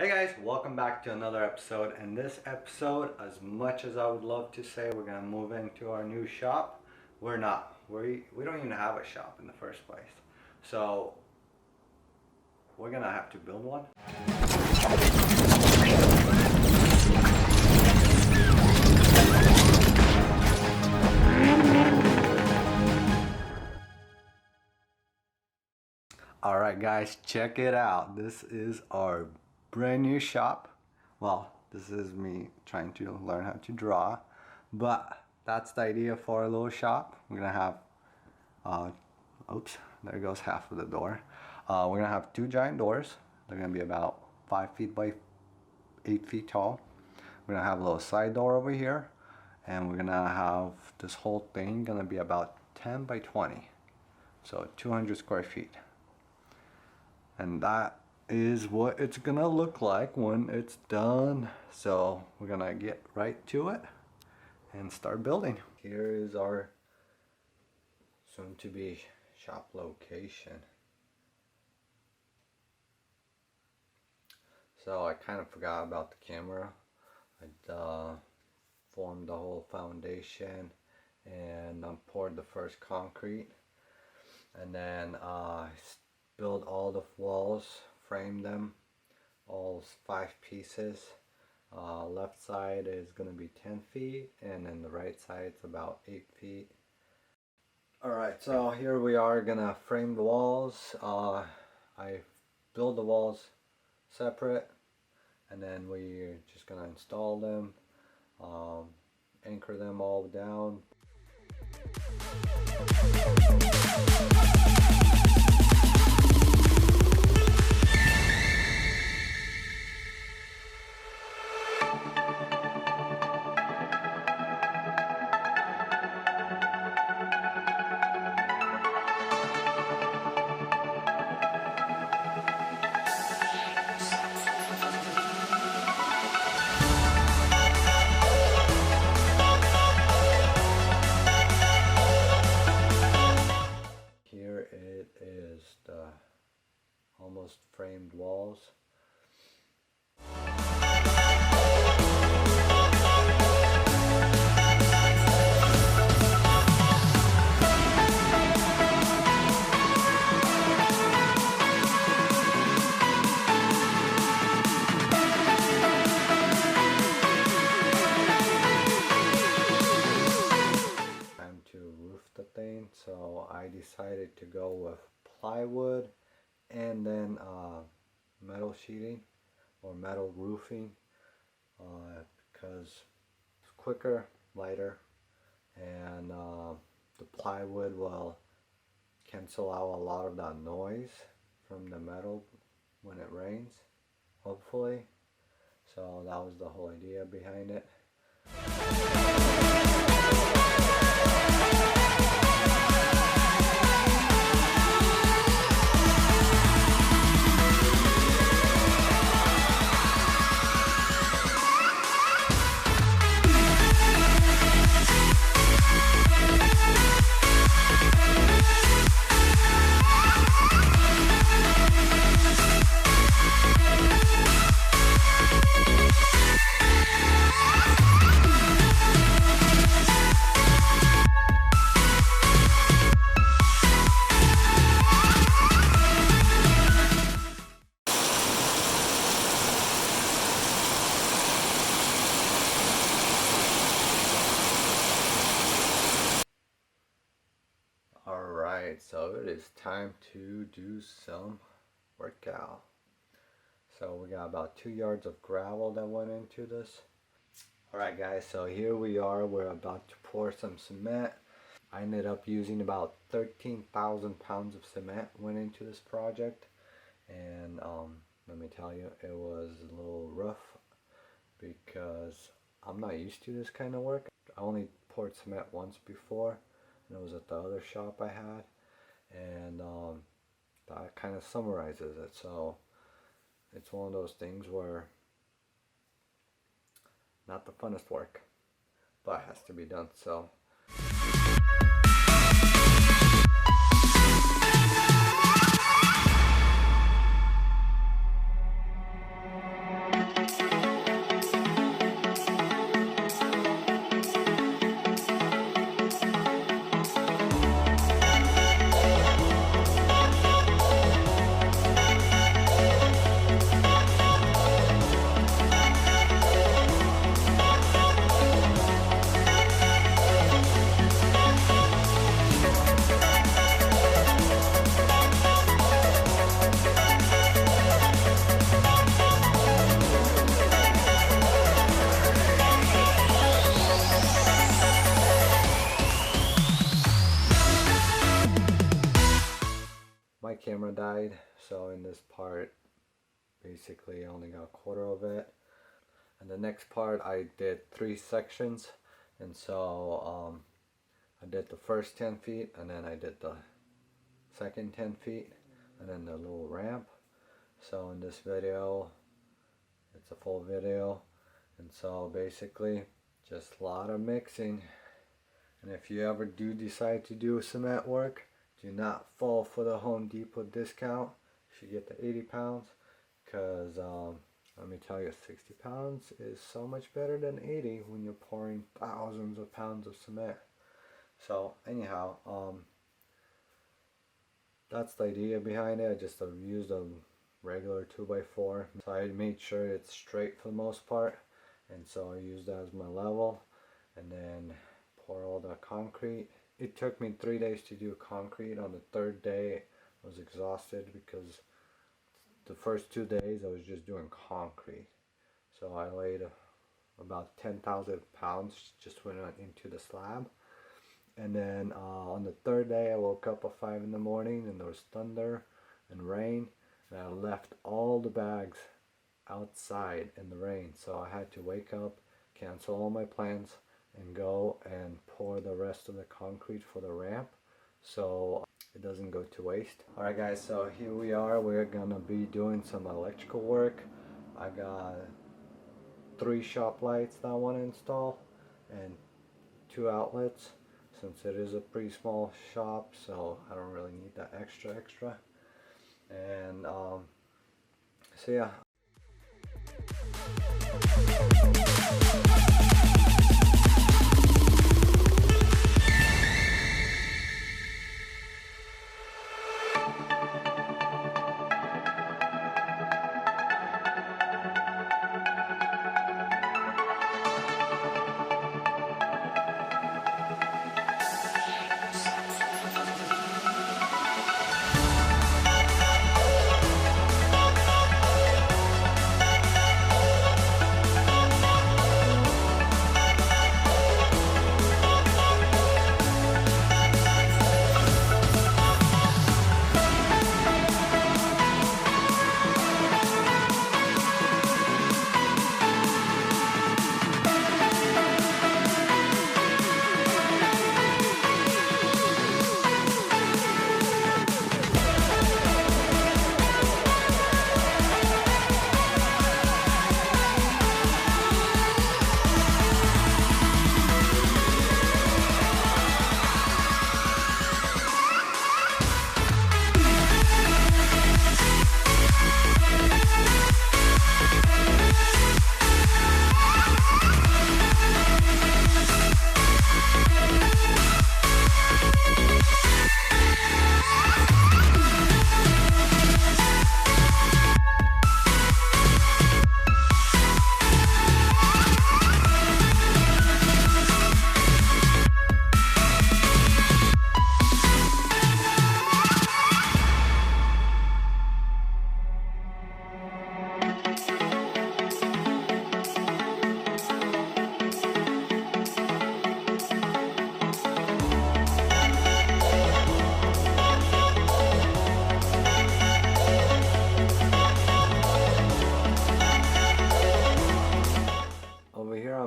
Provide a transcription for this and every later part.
Hey guys, welcome back to another episode. In this episode, as much as I would love to say we're gonna move into our new shop, we're not. We don't even have a shop in the first place. So we're gonna have to build one. Alright guys, check it out. This is our brand new shop. Well, this is me trying to learn how to draw, but that's the idea for a little shop. We're gonna have oops, there goes half of the door. We're gonna have two giant doors. They're gonna be about 5 feet by 8 feet tall. We're gonna have a little side door over here, and we're gonna have this whole thing gonna be about 10 by 20, so 200 square feet. And that is what it's gonna look like when it's done. So we're gonna get right to it and start building. Here is our soon to be shop location. So I kind of forgot about the camera. I formed the whole foundation and poured the first concrete, and then build all the walls, frame them, all 5 pieces. Left side is going to be 10 feet, and then the right side's about 8 feet. Alright, so here we are gonna frame the walls. I build the walls separate, and then we're just gonna install them, anchor them all down. Almost framed walls. Time to roof the thing, so I decided to go with plywood and then metal sheeting or metal roofing, because it's quicker, lighter, and the plywood will cancel out a lot of that noise from the metal when it rains, hopefully. So that was the whole idea behind it. Alright, so it is time to do some workout. So we got about 2 yards of gravel that went into this. Alright guys, so here we are. We're about to pour some cement. I ended up using about 13,000 pounds of cement went into this project. And let me tell you, it was a little rough because I'm not used to this kind of work. I only poured cement once before, and it was at the other shop I had, and that kind of summarizes it. So it's one of those things where not the funnest work, but it has to be done. So so in this part basically I only got a quarter of it. And the next part I did 3 sections, and so I did the first 10 feet, and then I did the second 10 feet, and then the little ramp. So in this video, it's a full video, and so basically just a lot of mixing. And if you ever do decide to do cement work, do not fall for the Home Depot discount if you get the 80 pounds, because let me tell you, 60 pounds is so much better than 80 when you're pouring thousands of pounds of cement. So anyhow, that's the idea behind it. I just used a regular 2x4. So I made sure it's straight for the most part. And so I used that as my level. And then pour all the concrete. It took me 3 days to do concrete. On the 3rd day, I was exhausted because the first 2 days I was just doing concrete. So I laid about 10,000 pounds just went into the slab. And then on the 3rd day I woke up at 5 in the morning and there was thunder and rain, and I left all the bags outside in the rain. So I had to wake up, cancel all my plans, and go and pour the rest of the concrete for the ramp so it doesn't go to waste. Alright guys, so here we are. We're gonna be doing some electrical work. I got 3 shop lights that I want to install and 2 outlets, since it is a pretty small shop, so I don't really need that extra. And so yeah.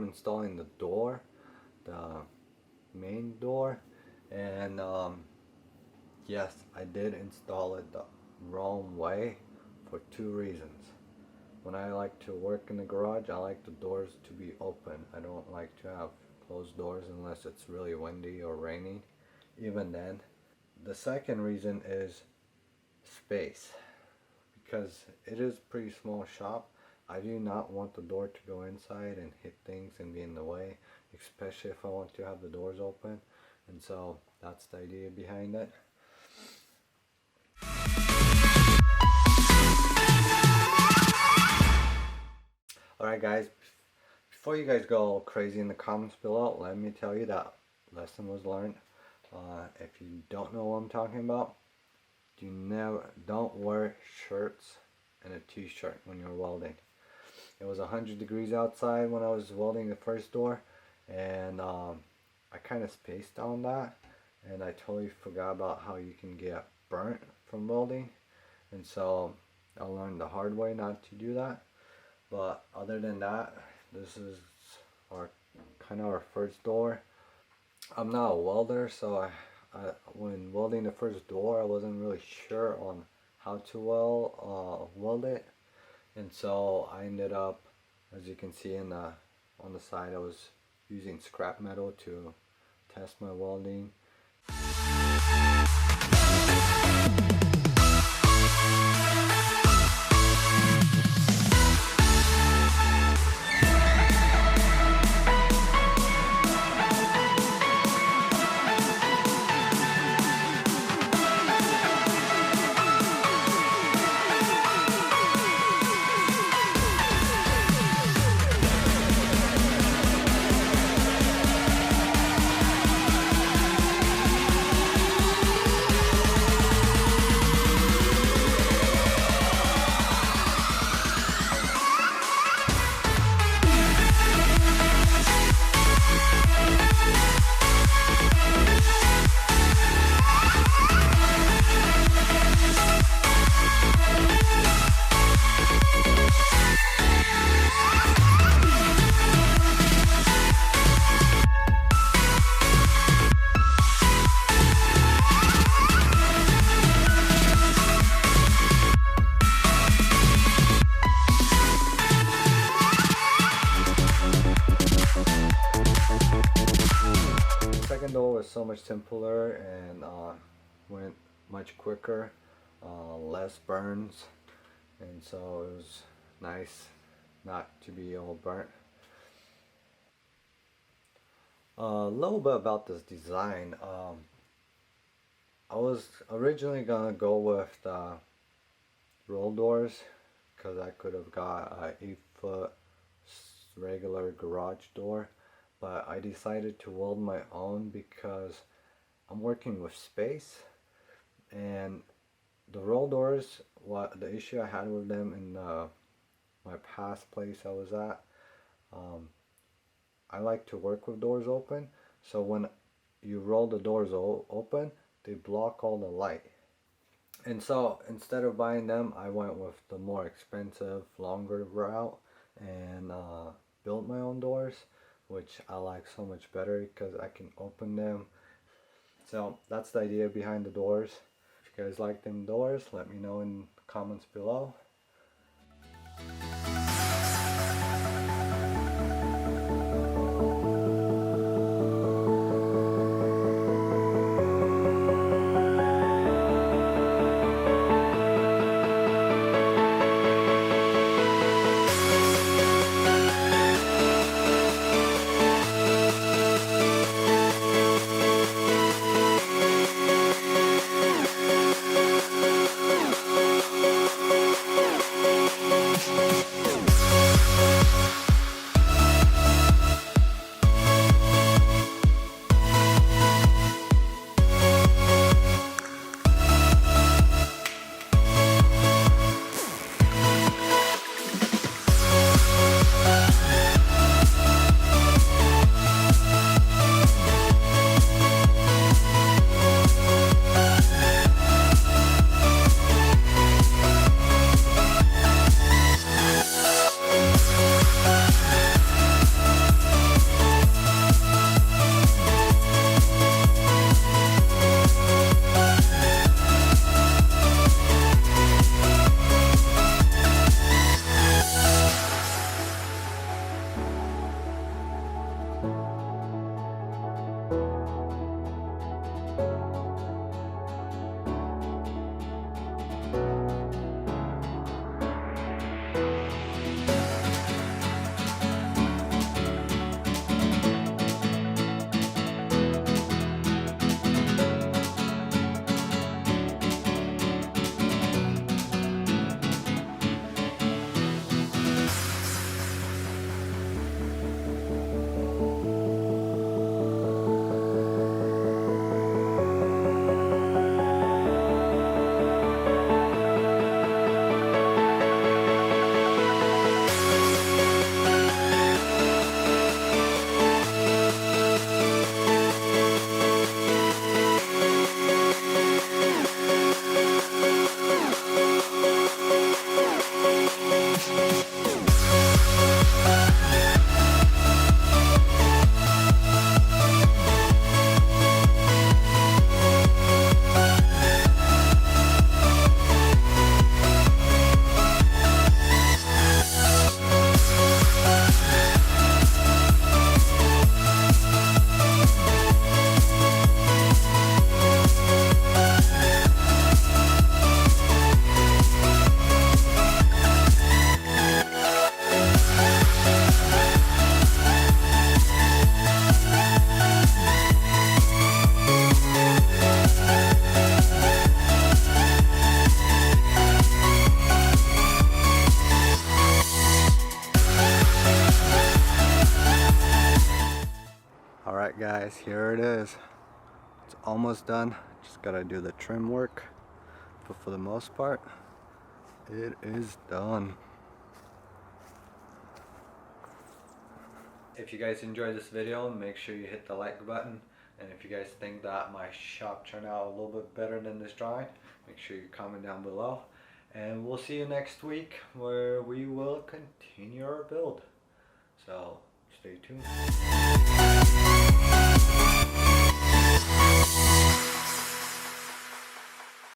Installing the door, the main door, and yes, I did install it the wrong way for 2 reasons. When I like to work in the garage, I like the doors to be open. I don't like to have closed doors unless it's really windy or raining, even then. The second reason is space, because it is a pretty small shop. I do not want the door to go inside and hit things and be in the way, especially if I want to have the doors open. And so that's the idea behind it. Alright guys, before you guys go all crazy in the comments below, let me tell you that lesson was learned. If you don't know what I'm talking about, don't wear shirts and a t-shirt when you're welding. It was 100 degrees outside when I was welding the first door, and I kind of spaced on that, and I totally forgot about how you can get burnt from welding. and so I learned the hard way not to do that. But other than that, this is our kind of our first door. I'm not a welder, so when welding the first door, I wasn't really sure on how to weld it, and so I ended up, as you can see on the side, I was using scrap metal to test my welding. Second door was so much simpler and went much quicker, less burns, and so it was nice not to be all burnt. A little bit about this design. I was originally gonna go with the roll doors because I could have got a 8-foot regular garage door, but I decided to weld my own because I'm working with space, and the roll doors, what the issue I had with them in my past place I was at, I like to work with doors open, so when you roll the doors open, they block all the light. And so instead of buying them, I went with the more expensive, longer route and built my own doors, which I like so much better because I can open them. So that's the idea behind the doors. If you guys like them doors, let me know in the comments below. Alright guys, here it is. It's almost done. Just gotta do the trim work. But for the most part, it is done. If you guys enjoyed this video, make sure you hit the like button. And if you guys think that my shop turned out a little bit better than this drawing, make sure you comment down below. And we'll see you next week where we will continue our build. So stay tuned.